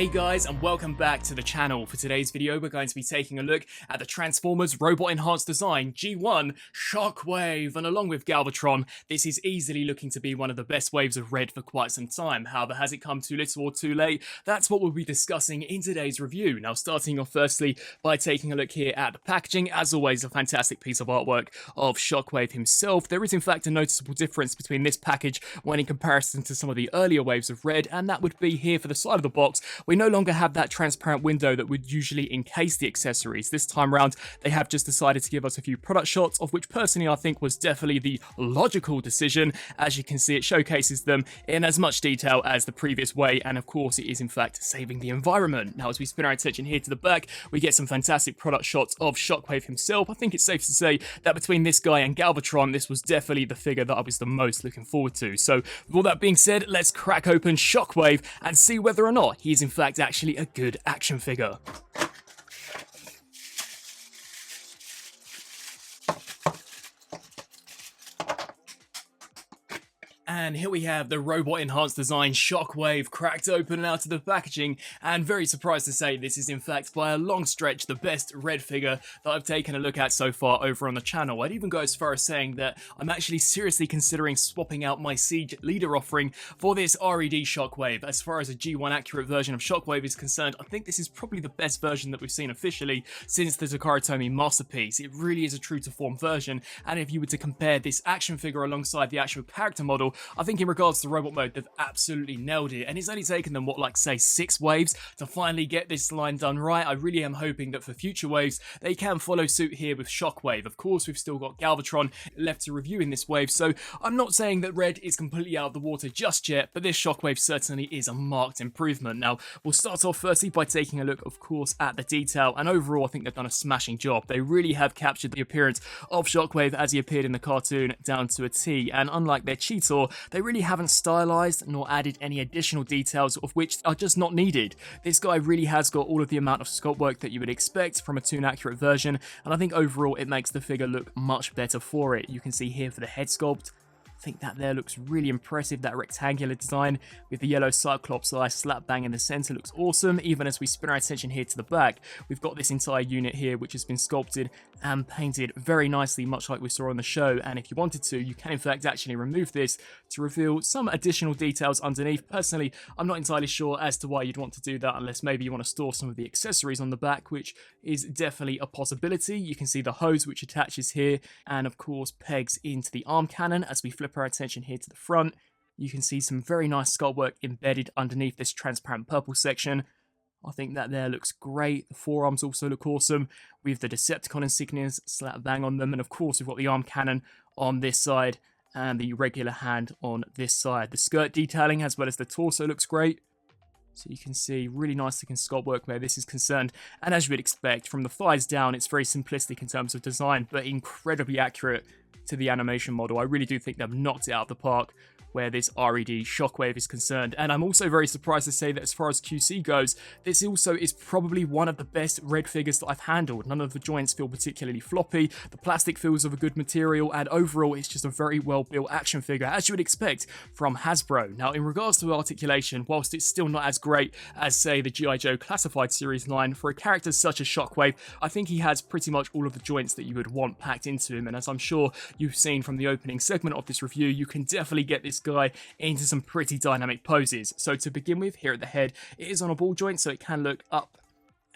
Hey guys, and welcome back to the channel. For today's video, we're going to be taking a look at the Transformers Robot Enhanced Design G1 Shockwave. And along with Galvatron, this is easily looking to be one of the best waves of R.E.D for quite some time. However, has it come too little or too late? That's what we'll be discussing in today's review. Now, starting off firstly by taking a look here at the packaging. As always, a fantastic piece of artwork of Shockwave himself. There is in fact a noticeable difference between this package when in comparison to some of the earlier waves of R.E.D, and that would be here for the side of the box. We no longer have that transparent window that would usually encase the accessories. This time around, they have just decided to give us a few product shots, of which personally I think was definitely the logical decision. As you can see, it showcases them in as much detail as the previous way, and of course it is in fact saving the environment. Now, as we spin our attention here to the back, we get some fantastic product shots of Shockwave himself. I think it's safe to say that between this guy and Galvatron, this was definitely the figure that I was the most looking forward to. So with all that being said, let's crack open Shockwave and see whether or not he is in fact actually a good action figure. And here we have the Robot Enhanced Design Shockwave cracked open and out of the packaging, and very surprised to say this is in fact by a long stretch the best R.E.D figure that I've taken a look at so far over on the channel. I'd even go as far as saying that I'm actually seriously considering swapping out my Siege Leader offering for this R.E.D Shockwave. As far as a G1 accurate version of Shockwave is concerned, I think this is probably the best version that we've seen officially since the Takara Tomy Masterpiece. It really is a true to form version, and if you were to compare this action figure alongside the actual character model, I think in regards to robot mode, they've absolutely nailed it, and it's only taken them, what, like say 6 waves to finally get this line done right. I really am hoping that for future waves, they can follow suit here with Shockwave. Of course, we've still got Galvatron left to review in this wave, so I'm not saying that R.E.D is completely out of the water just yet, but this Shockwave certainly is a marked improvement. Now, we'll start off firstly by taking a look, of course, at the detail, and overall, I think they've done a smashing job. They really have captured the appearance of Shockwave as he appeared in the cartoon down to a T, and unlike their Cheetor, they really haven't stylized nor added any additional details of which are just not needed. This guy really has got all of the amount of sculpt work that you would expect from a toon accurate version, and I think overall it makes the figure look much better for it. You can see here for the head sculpt, I think that there looks really impressive. That rectangular design with the yellow Cyclops eye slap bang in the center looks awesome. Even as we spin our attention here to the back, we've got this entire unit here which has been sculpted and painted very nicely, much like we saw on the show. And if you wanted to, you can in fact actually remove this to reveal some additional details underneath. Personally, I'm not entirely sure as to why you'd want to do that, unless maybe you want to store some of the accessories on the back, which is definitely a possibility. You can see the hose which attaches here, and of course pegs into the arm cannon. As we flip our attention here to the front, you can see some very nice sculpt work embedded underneath this transparent purple section. I think that there looks great. The forearms also look awesome with the Decepticon insignias slap bang on them, and of course we've got the arm cannon on this side and the regular hand on this side. The skirt detailing as well as the torso looks great. So you can see really nice looking sculpt work where this is concerned, and as you would expect, from the thighs down it's very simplistic in terms of design, but incredibly accurate to the animation model. I really do think they've knocked it out of the park where this R.E.D Shockwave is concerned. And I'm also very surprised to say that as far as QC goes, this also is probably one of the best R.E.D figures that I've handled. None of the joints feel particularly floppy, the plastic feels of a good material, and overall it's just a very well built action figure, as you would expect from Hasbro. Now, in regards to articulation, whilst it's still not as great as say the G.I. Joe Classified series line, for a character such as Shockwave, I think he has pretty much all of the joints that you would want packed into him. And as I'm sure you've seen from the opening segment of this review, you can definitely get this guy into some pretty dynamic poses. So to begin with, here at the head, it is on a ball joint, so it can look up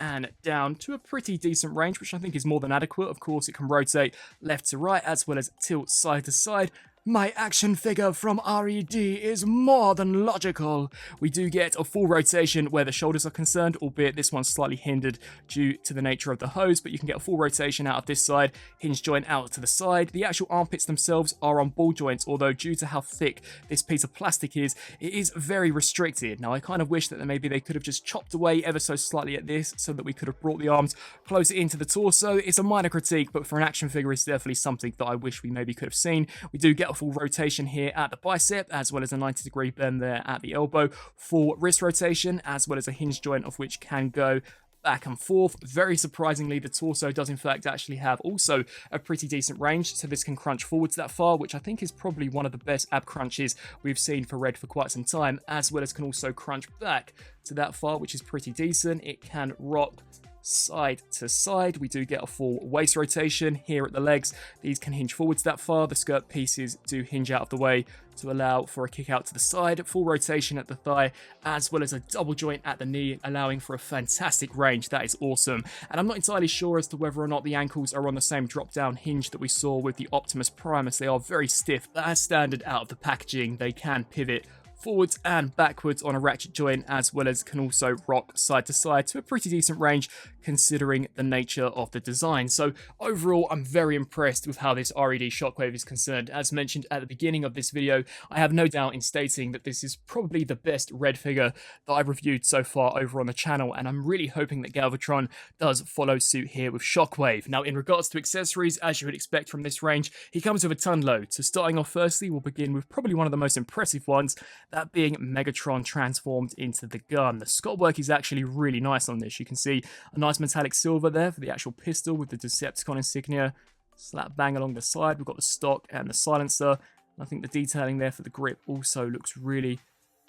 and down to a pretty decent range, which I think is more than adequate. Of course, it can rotate left to right as well as tilt side to side. My action figure from R.E.D is more than logical. We do get a full rotation where the shoulders are concerned, albeit this one's slightly hindered due to the nature of the hose, but you can get a full rotation out of this side, hinge joint out to the side. The actual armpits themselves are on ball joints, although due to how thick this piece of plastic is, it is very restricted. Now, I kind of wish that maybe they could have just chopped away ever so slightly at this so that we could have brought the arms closer into the torso. It's a minor critique, but for an action figure, it's definitely something that I wish we maybe could have seen. We do get a full rotation here at the bicep, as well as a 90-degree bend there at the elbow, full wrist rotation, as well as a hinge joint of which can go back and forth. Very surprisingly, the torso does in fact actually have also a pretty decent range, so this can crunch forwards that far, which I think is probably one of the best ab crunches we've seen for R.E.D for quite some time, as well as can also crunch back to that far, which is pretty decent. It can rock side to side. We do get a full waist rotation here at the legs. These can hinge forwards that far. The skirt pieces do hinge out of the way to allow for a kick out to the side, full rotation at the thigh, as well as a double joint at the knee, allowing for a fantastic range. That is awesome. And I'm not entirely sure as to whether or not the ankles are on the same drop down hinge that we saw with the Optimus Prime, as they are very stiff, but as standard out of the packaging, they can pivot forwards and backwards on a ratchet joint, as well as can also rock side to side to a pretty decent range considering the nature of the design. So overall, I'm very impressed with how this R.E.D Shockwave is concerned. As mentioned at the beginning of this video, I have no doubt in stating that this is probably the best R.E.D figure that I've reviewed so far over on the channel, and I'm really hoping that Galvatron does follow suit here with Shockwave. Now, in regards to accessories, as you would expect from this range, he comes with a ton load. So starting off firstly, we'll begin with probably one of the most impressive ones, that being Megatron transformed into the gun. The Sculpt work is actually really nice on this. You can see a nice metallic silver there for the actual pistol with the Decepticon insignia. Slap bang along the side, we've got the stock and the silencer. I think the detailing there for the grip also looks really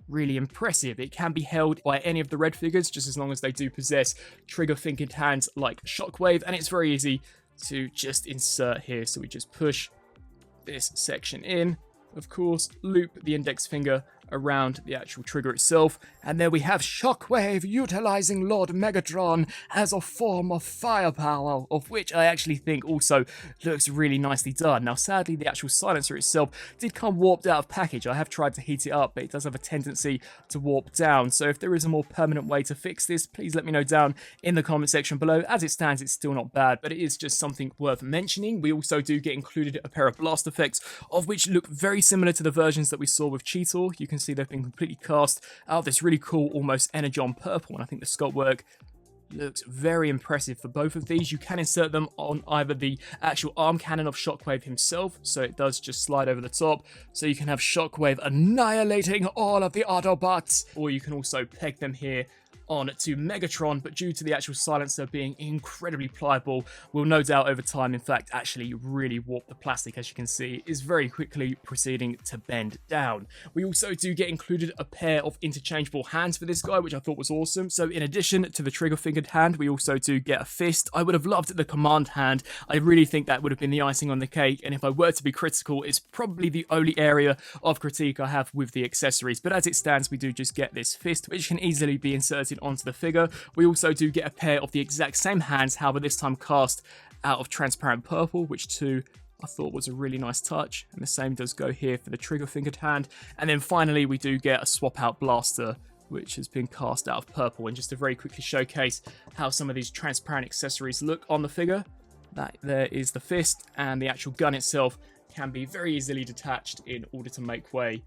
impressive. It can be held by any of the R.E.D figures, just as long as they do possess trigger-fingered hands like Shockwave, and it's very easy to just insert here. So we just push this section in, of course, loop the index finger around the actual trigger itself, and there we have Shockwave utilizing Lord Megatron as a form of firepower, of which I actually think also looks really nicely done. Now, sadly, the actual silencer itself did come warped out of package. I have tried to heat it up, but it does have a tendency to warp down. So if there is a more permanent way to fix this, please let me know down in the comment section below. As it stands, it's still not bad, but it is just something worth mentioning. We also do get included a pair of blast effects, of which look very similar to the versions that we saw with Cheetor. You can see they've been completely cast out of this really cool, almost Energon purple, and I think the Sculpt work looks very impressive for both of these. You can insert them on either the actual arm cannon of Shockwave himself, so it does just slide over the top, so you can have Shockwave annihilating all of the Autobots, or you can also peg them here on to Megatron, but due to the actual silencer being incredibly pliable, will no doubt over time, in fact, actually really warp the plastic. As you can see, is very quickly proceeding to bend down. We also do get included a pair of interchangeable hands for this guy, which I thought was awesome. So in addition to the trigger-fingered hand, we also do get a fist. I would have loved the command hand. I really think that would have been the icing on the cake, and if I were to be critical, it's probably the only area of critique I have with the accessories. But as it stands, we do just get this fist, which can easily be inserted onto the figure. We also do get a pair of the exact same hands, however this time cast out of transparent purple, which too I thought was a really nice touch, and the same does go here for the trigger fingered hand. And then finally we do get a swap out blaster, which has been cast out of purple. And just to very quickly showcase how some of these transparent accessories look on the figure, that there is the fist, and the actual gun itself can be very easily detached in order to make way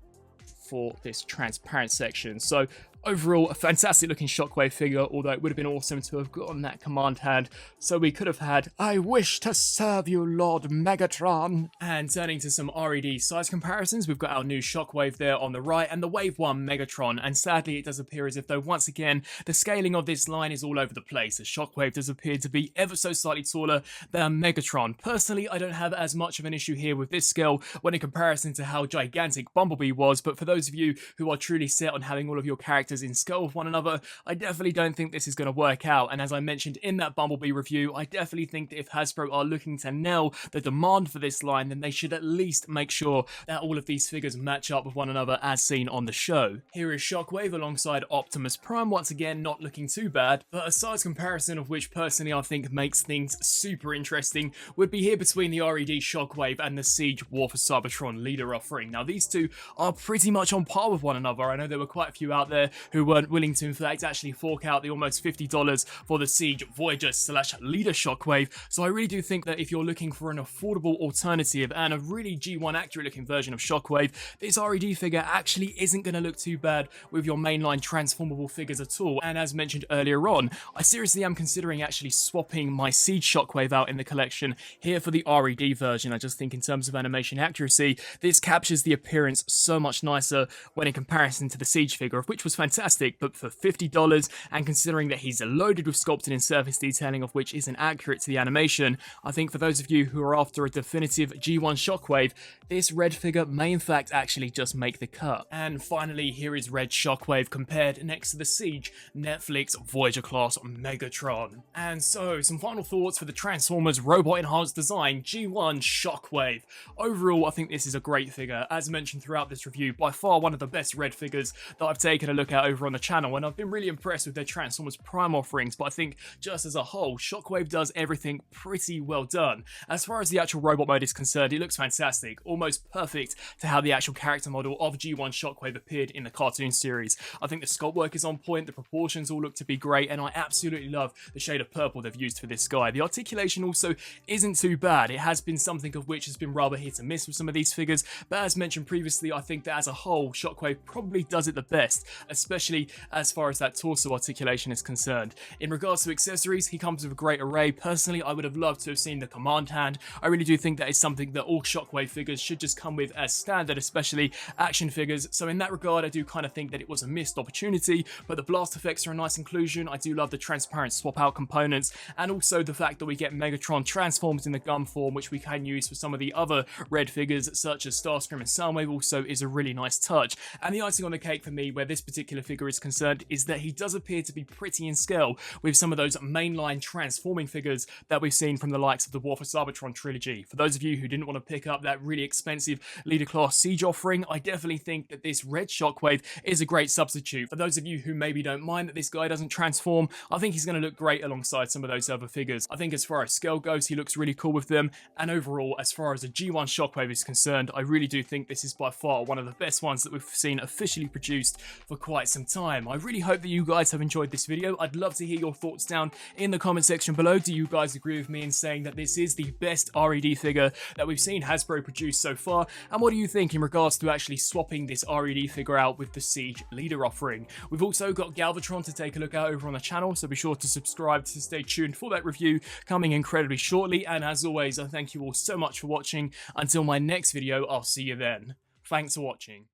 for this transparent section. So overall, a fantastic looking Shockwave figure, although it would have been awesome to have gotten that command hand, so we could have had "I wish to serve you, Lord Megatron." And turning to some R.E.D size comparisons, we've got our new Shockwave there on the right, and the Wave 1 Megatron, and sadly it does appear as if though once again, the scaling of this line is all over the place, as Shockwave does appear to be ever so slightly taller than Megatron. Personally, I don't have as much of an issue here with this scale when in comparison to how gigantic Bumblebee was, but for those of you who are truly set on having all of your characters in scale with one another, I definitely don't think this is going to work out. And as I mentioned in that Bumblebee review, I definitely think that if Hasbro are looking to nail the demand for this line, then they should at least make sure that all of these figures match up with one another as seen on the show. Here is Shockwave alongside Optimus Prime, once again not looking too bad, but a size comparison of which personally I think makes things super interesting would be here between the R.E.D Shockwave and the Siege War for Cybertron leader offering. Now these two are pretty much on par with one another. I know there were quite a few out there who weren't willing to in fact actually fork out the almost $50 for the Siege Voyager / leader Shockwave, so I really do think that if you're looking for an affordable alternative and a really G1 accurate looking version of Shockwave, this R.E.D figure actually isn't going to look too bad with your mainline transformable figures at all. And as mentioned earlier on, I seriously am considering actually swapping my Siege Shockwave out in the collection here for the R.E.D version. I just think in terms of animation accuracy, this captures the appearance so much nicer when in comparison to the Siege figure, which was fantastic fantastic, but for $50, and considering that he's loaded with sculpted and surface detailing of which isn't accurate to the animation, I think for those of you who are after a definitive G1 Shockwave, this red figure may in fact actually just make the cut. And finally, here is red Shockwave compared next to the Siege Netflix Voyager class Megatron. And so, some final thoughts for the Transformers robot enhanced design G1 Shockwave. Overall, I think this is a great figure. As mentioned throughout this review, by far one of the best red figures that I've taken a look at over on the channel, and I've been really impressed with their Transformers Prime offerings, but I think just as a whole, Shockwave does everything pretty well done. As far as the actual robot mode is concerned, it looks fantastic, almost perfect to how the actual character model of G1 Shockwave appeared in the cartoon series. I think the sculpt work is on point, the proportions all look to be great, and I absolutely love the shade of purple they've used for this guy. The articulation also isn't too bad. It has been something of which has been rather hit and miss with some of these figures, but as mentioned previously, I think that as a whole, Shockwave probably does it the best, especially as far as that torso articulation is concerned. In regards to accessories, he comes with a great array. Personally, I would have loved to have seen the command hand. I really do think that is something that all Shockwave figures should just come with as standard, especially action figures. So in that regard, I do kind of think that it was a missed opportunity, but the blast effects are a nice inclusion. I do love the transparent swap out components, and also the fact that we get Megatron transformed in the gun form, which we can use for some of the other red figures such as Starscream and Soundwave, also is a really nice touch. And the icing on the cake for me where this particular figure is concerned is that he does appear to be pretty in scale with some of those mainline transforming figures that we've seen from the likes of the War for Cybertron trilogy. For those of you who didn't want to pick up that really expensive leader class Siege offering, I definitely think that this red Shockwave is a great substitute. For those of you who maybe don't mind that this guy doesn't transform, I think he's going to look great alongside some of those other figures. I think as far as scale goes, he looks really cool with them, and overall, as far as a G1 Shockwave is concerned, I really do think this is by far one of the best ones that we've seen officially produced for quite some time. I really hope that you guys have enjoyed this video. I'd love to hear your thoughts down in the comment section below. Do you guys agree with me in saying that this is the best R.E.D figure that we've seen Hasbro produce so far? And what do you think in regards to actually swapping this R.E.D figure out with the Siege leader offering? We've also got Galvatron to take a look at over on the channel, so be sure to subscribe to stay tuned for that review coming incredibly shortly. And as always, I thank you all so much for watching. Until my next video, I'll see you then. Thanks for watching.